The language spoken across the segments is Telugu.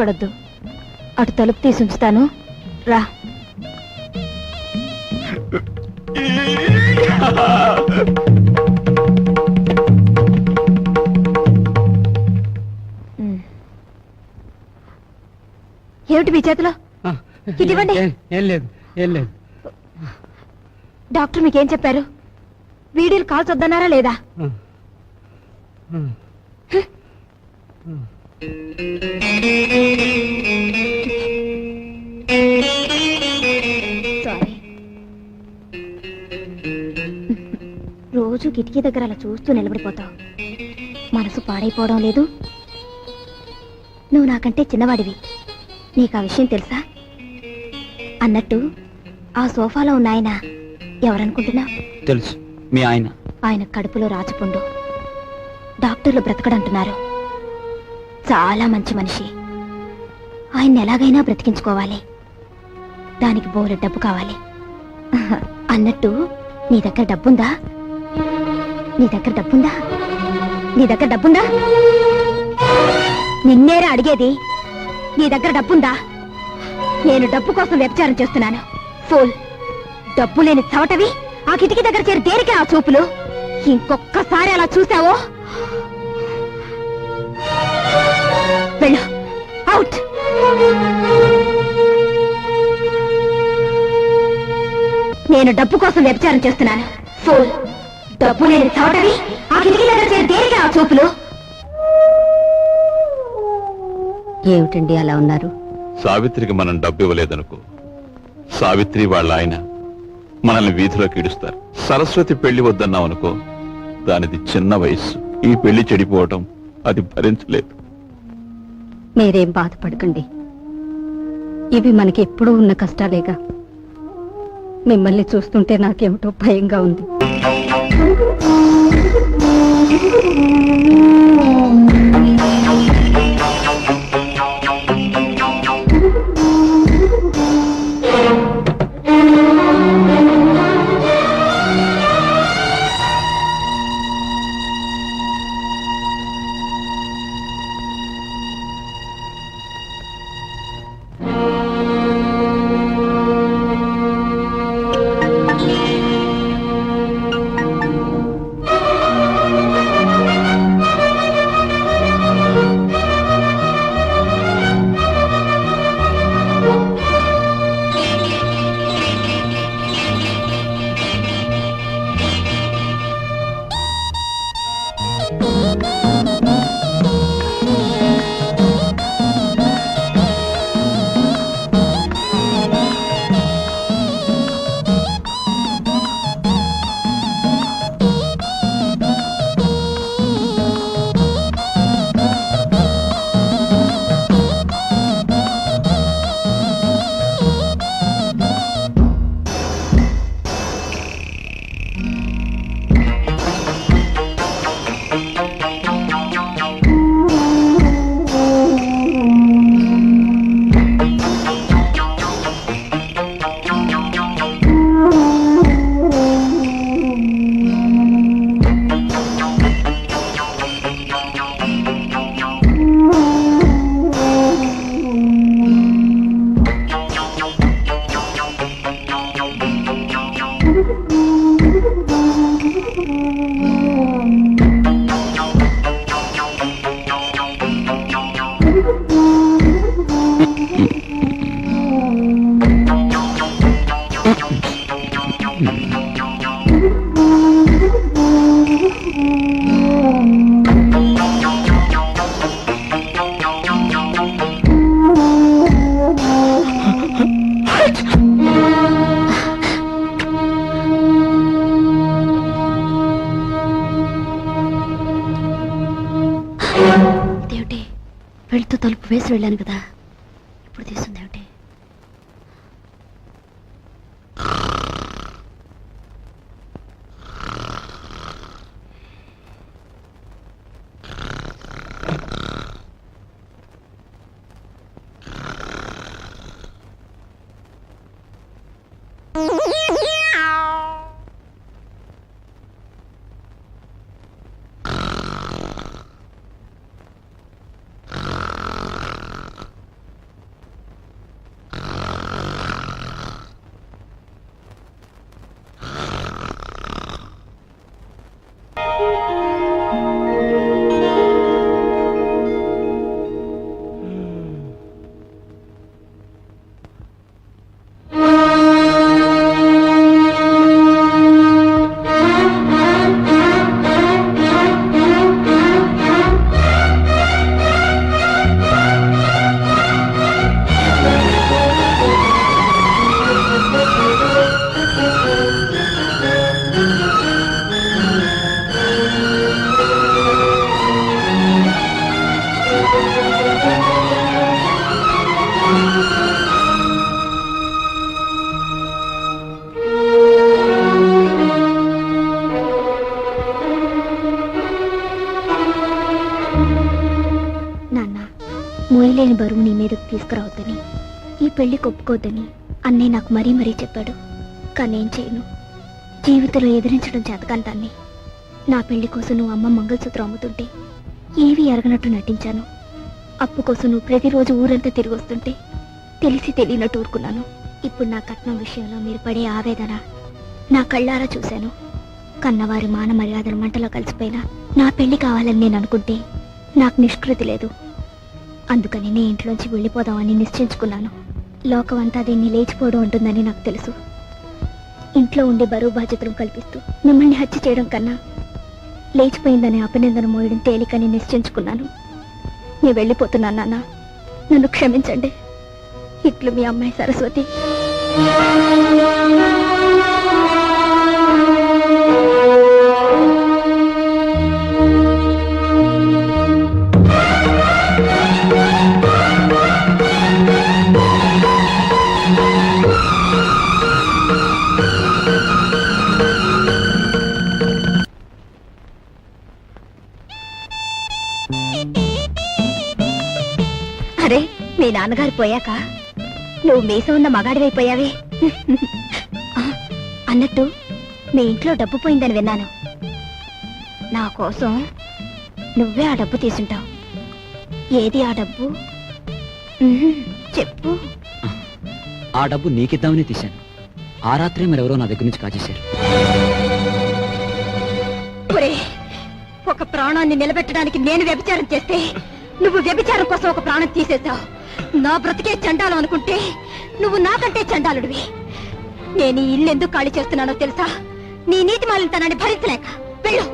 ఆవేశపడద్దు. అటు తలుపు తీసి ఉంచుతాను, రా. ఏమిటి మీ చేతిలో? ఇదివ్వండి. ఏం లేదు, ఏం లేదు. డాక్టర్ మీకేం చెప్పారు? వీడియోలు కాల్చొద్దన్నారా లేదా? సారీ. రోజు కిటికీ దగ్గర అలా చూస్తూ నిలబడిపోతావు. మనసు పాడైపోవడం లేదు. నువ్వు నాకంటే చిన్నవాడివి, నీకు ఆ విషయం తెలుసా? అన్నట్టు ఆ సోఫాలో ఉన్న ఆయన ఎవరనుకుంటున్నా? తెలుసు, మీ ఆయన. ఆయన కడుపులో రాచపుండు. డాక్టర్లు బ్రతకడంటున్నారు. చాలా మంచి మనిషి. ఆయన్ని ఎలాగైనా బ్రతికించుకోవాలి. దానికి బోలె డబ్బు కావాలి. అన్నట్టు నీ దగ్గర డబ్బుందా? నీ దగ్గర డబ్బుందా? నీ దగ్గర డబ్బుందా? నిన్నేరా అడిగేది. నీ దగ్గర డబ్బుందా? నేను డబ్బు కోసం వ్యభిచారం చేస్తున్నాను. ఫూల్. డబ్బు లేని చవటవి ఆ కిటికీ దగ్గర చేరి దేనికే ఆ చూపులు? ఇంకొక్కసారి అలా చూసావో వెళ్ళు, అవుట్. నేను డబ్బు కోసం వ్యభిచారం చేస్తున్నాను. ఫూల్. డబ్బు లేని చవటవి ఆ కిటికీ దగ్గర చేరి దేనికే ఆ చూపులు? ఏమిటండి అలా ఉన్నారు? సావిత్రికి మనం డబ్బు ఇవ్వలేదనుకో, సావిత్రి వాళ్ళ ఆయన మనల్ని వీధిలోకి ఈడుస్తారు. సరస్వతి పెళ్లి వద్దన్నాం అనుకో, దానిది చిన్న వయస్సు. ఈ పెళ్లి చెడిపోవటం అది భరించలేదు. మీరేం బాధపడకండి. ఇవి మనకి ఎప్పుడూ ఉన్న కష్టాలేగా. మిమ్మల్ని చూస్తుంటే నాకేమిటో భయంగా ఉంది. వెళ్తూ తలుపు వేసి వెళ్ళాను కదా, ఇప్పుడు తీస్తుంది ఏమిటి? బరువు నీ మీదకు తీసుకురావద్దని, ఈ పెళ్లి ఒప్పుకోవద్దని అన్నయ్య నాకు మరీ మరీ చెప్పాడు. కానీ ఏం చేయను, జీవితంలో ఎదిరించడం చేతకాని దాన్ని. నా పెళ్లి కోసం నువ్వు అమ్మ మంగళసూత్రం అమ్ముతుంటే ఏవి ఎరగనట్టు నటించాను. అప్పు కోసం నువ్వు ప్రతిరోజు ఊరంతా తిరిగి వస్తుంటే తెలిసి తెలియనట్టు ఊరుకున్నాను. ఇప్పుడు నా కట్నం విషయంలో మీరు పడే ఆవేదన నా కళ్ళారా చూశాను. కన్నవారి మాన మర్యాదల మంటలో కలిసిపోయినా నా పెళ్లి కావాలని నేను అనుకుంటే నాకు నిష్కృతి లేదు. అందుకని నీ ఇంట్లోంచి వెళ్ళిపోదామని నిశ్చయించుకున్నాను. లోకం అంతా దీన్ని లేచిపోవడం ఉంటుందని నాకు తెలుసు. ఇంట్లో ఉండే బరువు బాధ్యతలు కల్పిస్తూ మిమ్మల్ని హత్య చేయడం కన్నా లేచిపోయిందని అపనిందన మోయడం తేలికని నిశ్చయించుకున్నాను. నేను వెళ్ళిపోతున్నాను నాన్న, నన్ను క్షమించండి. ఇట్లు మీ అమ్మాయి సరస్వతి. అరే, మీ నాన్నగారు పోయాక నువ్వు మీసం ఉన్న మగాడివైపోయావే. అన్నట్టు మీ ఇంట్లో డబ్బు పోయిందని విన్నాను. నా కోసం నువ్వే ఆ డబ్బు తీసుంటావు. ఏది ఆ డబ్బు? చెప్పు. ఆ డబ్బు నీకిద్దామని తీశాను. ఆ రాత్రే మరెవరో నా దగ్గర నుంచి కాజేశారు. ఒరే, ఒక ప్రాణాన్ని నిలబెట్టడానికి నేను వ్యభిచారం చేస్తే నువ్వు వ్యభిచారం కోసం ఒక ప్రాణం తీసేశావు. నా బ్రతికే చండాలం అనుకుంటే నువ్వు నాకంటే చండాలుడివి. నేను ఈ ఇల్లు ఎందుకు ఖాళీ చేస్తున్నానో తెలుసా? నీ నీతి మాలినతనాన్ని భరించలేక. వెళ్ళు.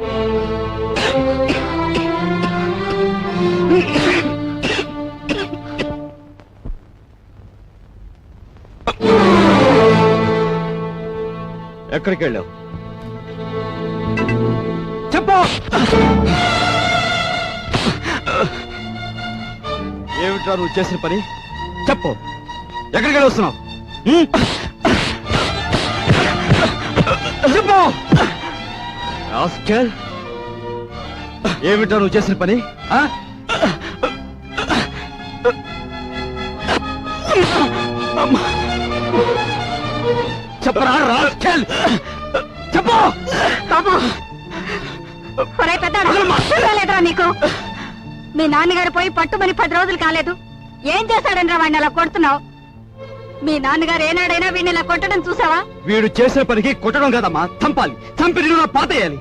ఎక్కడికి వెళ్ళావు? చెప్పు. ఏమిట్రా నువ్వు చేసిన పని? చెప్పు, ఎక్కడికి వెళ్ళి వస్తున్నావు? చెప్పు. రాస్కెల్, ఏమిట్రా నువ్వు చేసిన పని? చెప్పరా రాస్కెల్, చెప్పు. పెద్దలేదురా నీకు? మీ నాన్నగారు పోయి పట్టుమని 10 రోజులు కాలేదు. ఏం చేశాడనరా వాడిని అలా కొడుతున్నావు? మీ నాన్నగారు ఏనాడైనా వీడిని ఇలా కొట్టడం చూసావా? వీడు చేసిన పనికి కొట్టడం కాదమ్మా, చంపాలి. చంపి నిన్ను పాతేయాలి.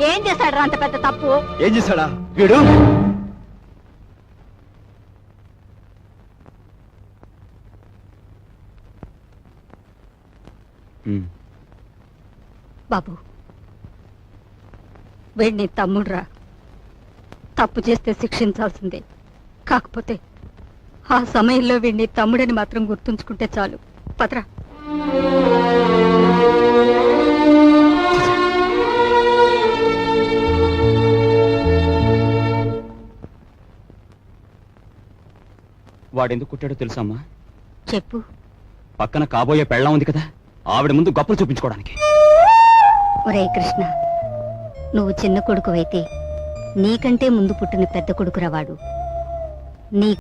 ఏం చేశాడు అంత పెద్ద తప్పు? ఏం చేశాడా వీడు? బాబు, వీడిని తమ్ముడురా. తప్పు చేస్తే శిక్షించాల్సిందే. కాకపోతే ఆ సమయంలో వీడిని తమ్ముడని మాత్రం గుర్తుంచుకుంటే చాలు. పదరా. వాడెందుకు కొట్టాడో తెలుసా అమ్మా? చెప్పు. పక్కన కాబోయే పెళ్ళం ఉంది కదా, ఆవిడ ముందు గొప్పలు చూపించుకోవడానికి. ఒరే కృష్ణ, నువ్వు చిన్న కొడుకువైతే నీకంటే ముందు పుట్టిన పెద్ద కొడుకురా వాడు. నీ